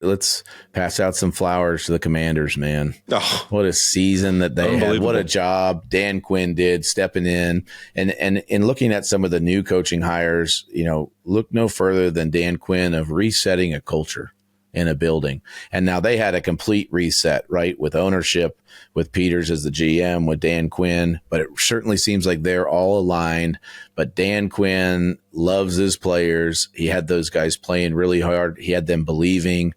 let's pass out some flowers to the Commanders, man. Oh, what a season that they had. What a job Dan Quinn did stepping in. And in looking at some of the new coaching hires, look no further than Dan Quinn of resetting a culture in a building. And now they had a complete reset, right? With ownership, with Peters as the GM, with Dan Quinn, but it certainly seems like they're all aligned. But Dan Quinn loves his players. He had those guys playing really hard. He had them believing.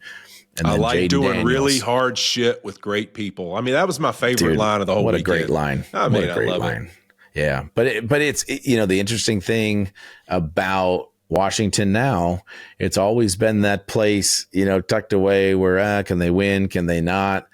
And I like Jayden doing Daniels, really hard shit with great people. I mean, that was my favorite line of the whole weekend. What a great line. I mean, what a great love line. it. Yeah. But it's the interesting thing about Washington now, it's always been that place, tucked away where can they win? Can they not?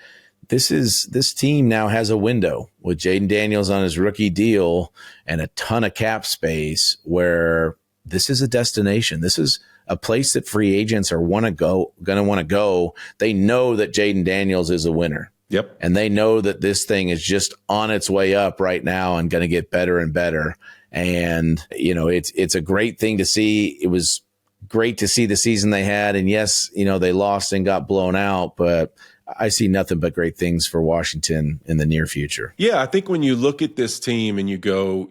This team now has a window with Jayden Daniels on his rookie deal and a ton of cap space where this is a destination. This is a place that free agents are going to want to go. They know that Jayden Daniels is a winner. Yep. And they know that this thing is just on its way up right now and going to get better and better. And, it's a great thing to see. It was great to see the season they had. And yes, they lost and got blown out, but I see nothing but great things for Washington in the near future. Yeah, I think when you look at this team and you go,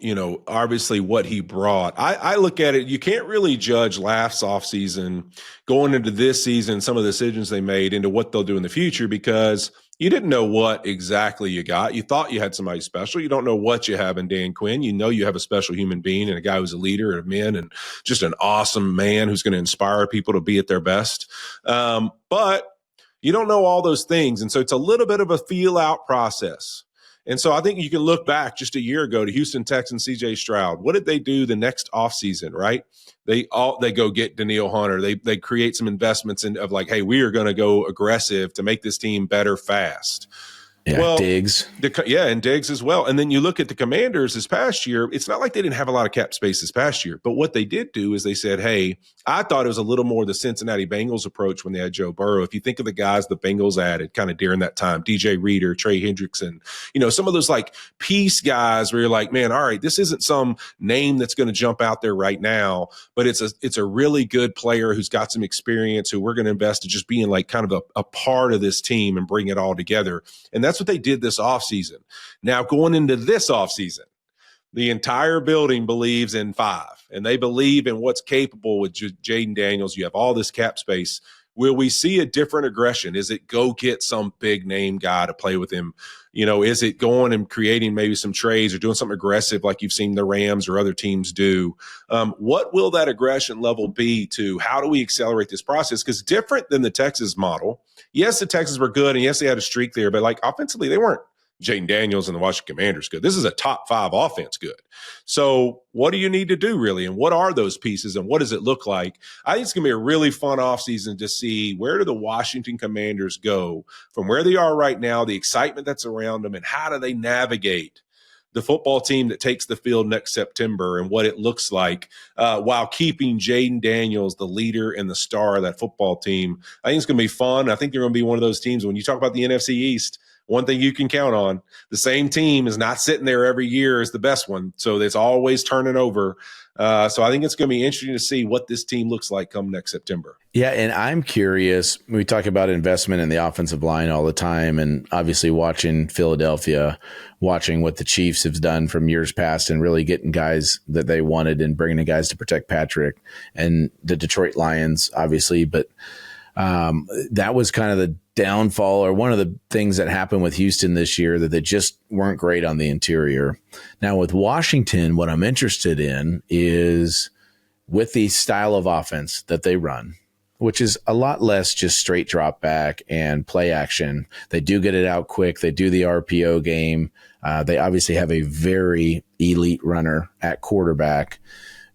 obviously what he brought, I look at it, you can't really judge last offseason going into this season, some of the decisions they made into what they'll do in the future because you didn't know what exactly you got. You thought you had somebody special. You don't know what you have in Dan Quinn. You know you have a special human being and a guy who's a leader of men and just an awesome man who's going to inspire people to be at their best. But you don't know all those things. And so it's a little bit of a feel-out process. And so I think you can look back just a year ago to Houston Texans, C.J. Stroud. What did they do the next offseason, right? They go get Danielle Hunter. They create some investments of like, hey, we are going to go aggressive to make this team better fast. Yeah, well, Diggs. And Diggs as well. And then you look at the Commanders this past year, it's not like they didn't have a lot of cap space this past year. But what they did do is they said, hey, I thought it was a little more the Cincinnati Bengals approach when they had Joe Burrow. If you think of the guys the Bengals added kind of during that time, DJ Reader, Trey Hendrickson, some of those like piece guys where you're like, man, all right, this isn't some name that's going to jump out there right now, but it's a really good player who's got some experience who we're going to invest in just being like kind of a part of this team and bring it all together. And that's what they did this offseason. Now, going into this offseason, the entire building believes in 5, and they believe in what's capable with Jayden Daniels. You have all this cap space. Will we see a different aggression? Is it go get some big name guy to play with him? Is it going and creating maybe some trades or doing something aggressive like you've seen the Rams or other teams do? What will that aggression level be to how do we accelerate this process? Because different than the Texas model, yes, the Texans were good, and yes, they had a streak there, but like offensively, they weren't Jayden Daniels and the Washington Commanders good. This is a top 5 offense good. So what do you need to do really? And what are those pieces and what does it look like? I think it's going to be a really fun offseason to see where do the Washington Commanders go from where they are right now, the excitement that's around them, and how do they navigate the football team that takes the field next September and what it looks like while keeping Jayden Daniels the leader and the star of that football team. I think it's going to be fun. I think they're going to be one of those teams when you talk about the NFC East, one thing you can count on, the same team is not sitting there every year as the best one. So it's always turning over. So I think it's going to be interesting to see what this team looks like come next September. Yeah, and I'm curious. We talk about investment in the offensive line all the time, and obviously watching Philadelphia, watching what the Chiefs have done from years past and really getting guys that they wanted and bringing in guys to protect Patrick, and the Detroit Lions, obviously. But that was kind of the downfall or one of the things that happened with Houston this year, that they just weren't great on the interior. Now with Washington, what I'm interested in is with the style of offense that they run, which is a lot less just straight drop back and play action. They do get it out quick. They do the RPO game. They obviously have a very elite runner at quarterback.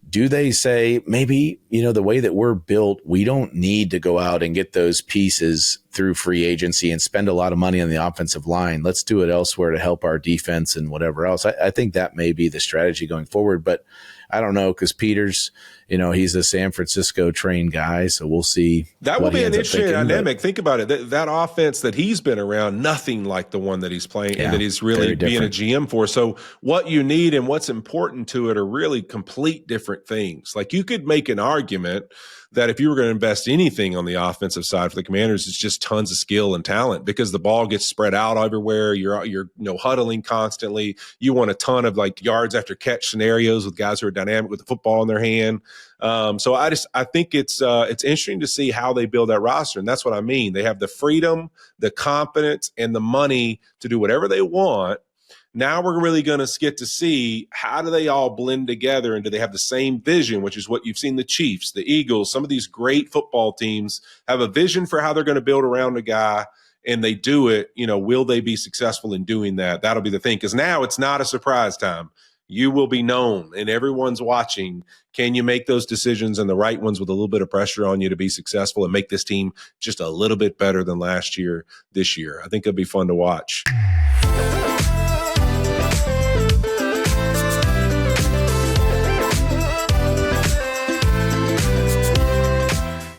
Do they say maybe, the way that we're built, we don't need to go out and get those pieces through free agency and spend a lot of money on the offensive line. Let's do it elsewhere to help our defense and whatever else. I think that may be the strategy going forward, but I don't know, because Peters he's a San Francisco trained guy, so we'll see. That will what be he an ends up interesting thinking, dynamic. Think about it. That offense that he's been around, nothing like the one that he's playing and that he's really being a GM for. So what you need and what's important to it are really complete different things. Like you could make an argument that if you were going to invest anything on the offensive side for the Commanders, it's just tons of skill and talent because the ball gets spread out everywhere. You're huddling constantly. You want a ton of like yards after catch scenarios with guys who are dynamic with the football in their hand. So I think it's interesting to see how they build that roster. And that's what I mean. They have the freedom, the confidence, and the money to do whatever they want. Now we're really going to get to see how do they all blend together and do they have the same vision, which is what you've seen the Chiefs, the Eagles, some of these great football teams have a vision for how they're going to build around a guy and they do it. Will they be successful in doing that? That'll be the thing because now it's not a surprise time. You will be known and everyone's watching. Can you make those decisions and the right ones with a little bit of pressure on you to be successful and make this team just a little bit better than last year, this year? I think it'll be fun to watch.